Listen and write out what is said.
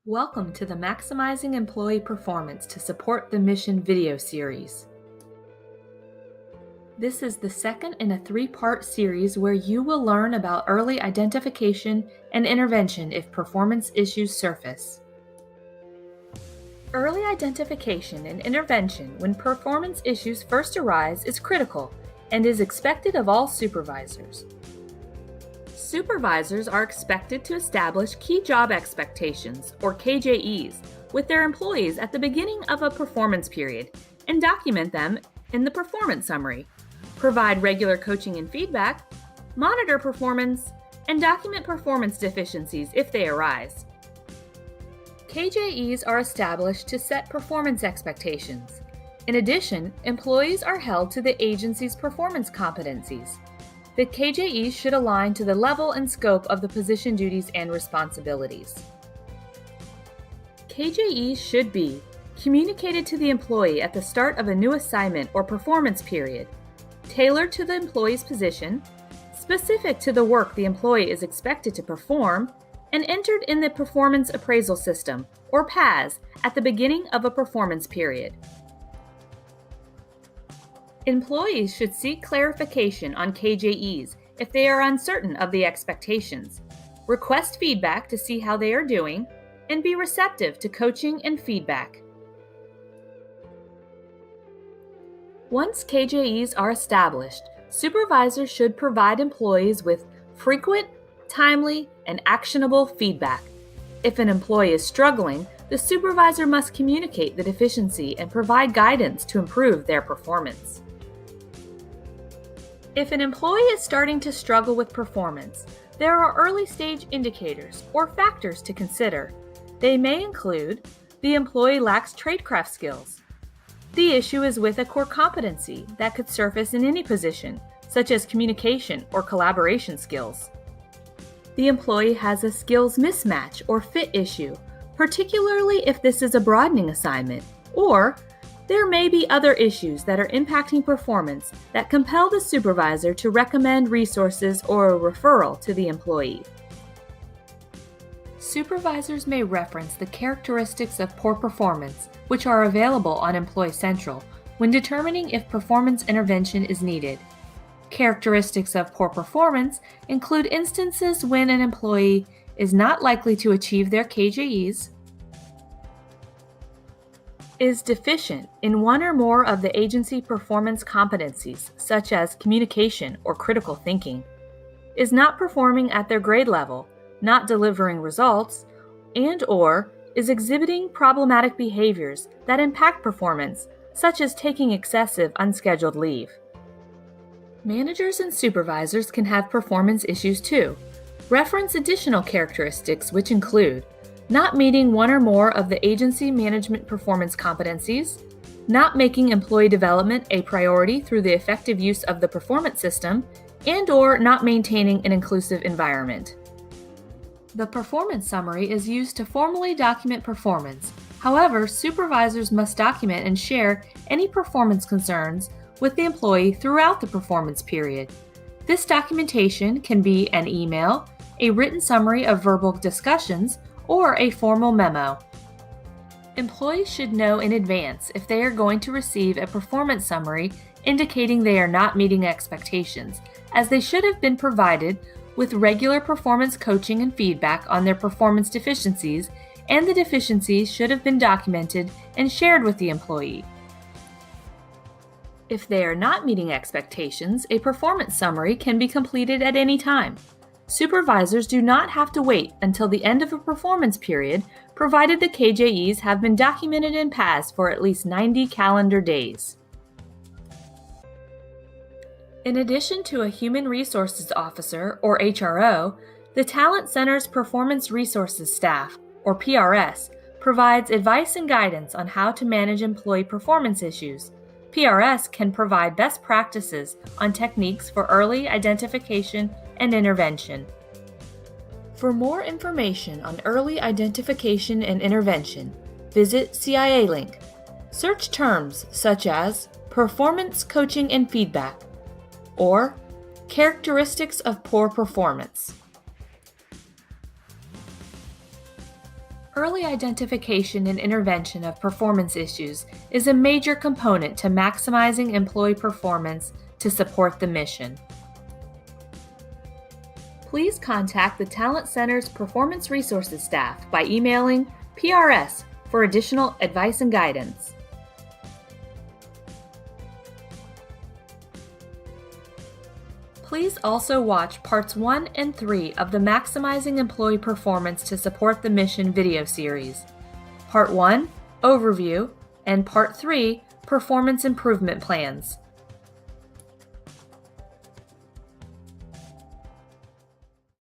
Welcome to the Maximizing Employee Performance to Support the Mission video series. This is the second in a three-part series where you will learn about early identification and intervention if performance issues surface. Early identification and intervention when performance issues first arise is critical and is expected of all supervisors. Supervisors are expected to establish key job expectations, or KJEs, with their employees at the beginning of a performance period and document them in the performance summary, provide regular coaching and feedback, monitor performance, and document performance deficiencies if they arise. KJEs are established to set performance expectations. In addition, employees are held to the agency's performance competencies. The KJEs should align to the level and scope of the position duties and responsibilities. KJEs should be communicated to the employee at the start of a new assignment or performance period, tailored to the employee's position, specific to the work the employee is expected to perform, and entered in the Performance Appraisal System, or PAS, at the beginning of a performance period. Employees should seek clarification on KJEs if they are uncertain of the expectations, request feedback to see how they are doing, and be receptive to coaching and feedback. Once KJEs are established, supervisors should provide employees with frequent, timely, and actionable feedback. If an employee is struggling, the supervisor must communicate the deficiency and provide guidance to improve their performance. If an employee is starting to struggle with performance, there are early-stage indicators or factors to consider. They may include the employee lacks tradecraft skills. The issue is with a core competency that could surface in any position, such as communication or collaboration skills. The employee has a skills mismatch or fit issue, particularly if this is a broadening assignment, or there may be other issues that are impacting performance that compel the supervisor to recommend resources or a referral to the employee. Supervisors may reference the characteristics of poor performance, which are available on Employee Central, when determining if performance intervention is needed. Characteristics of poor performance include instances when an employee is not likely to achieve their KJEs, is deficient in one or more of the agency performance competencies, such as communication or critical thinking, is not performing at their grade level, not delivering results, and/or is exhibiting problematic behaviors that impact performance, such as taking excessive unscheduled leave. Managers and supervisors can have performance issues too. Reference additional characteristics which include not meeting one or more of the agency management performance competencies, not making employee development a priority through the effective use of the performance system, and/or not maintaining an inclusive environment. The performance summary is used to formally document performance. However, supervisors must document and share any performance concerns with the employee throughout the performance period. This documentation can be an email, a written summary of verbal discussions, or a formal memo. Employees should know in advance if they are going to receive a performance summary indicating they are not meeting expectations, as they should have been provided with regular performance coaching and feedback on their performance deficiencies, and the deficiencies should have been documented and shared with the employee. If they are not meeting expectations, a performance summary can be completed at any time. Supervisors do not have to wait until the end of a performance period, provided the KJEs have been documented in PAS for at least 90 calendar days. In addition to a Human Resources Officer, or HRO, the Talent Center's Performance Resources Staff, or PRS, provides advice and guidance on how to manage employee performance issues. PRS can provide best practices on techniques for early identification and intervention. For more information on early identification and intervention, visit CIA link. Search terms such as performance coaching and feedback or characteristics of poor performance. Early identification and intervention of performance issues is a major component to maximizing employee performance to support the mission. Please contact the Talent Center's Performance Resources staff by emailing PRS for additional advice and guidance. Please also watch Parts 1 and 3 of the Maximizing Employee Performance to Support the Mission video series. Part 1, Overview, and Part 3, Performance Improvement Plans.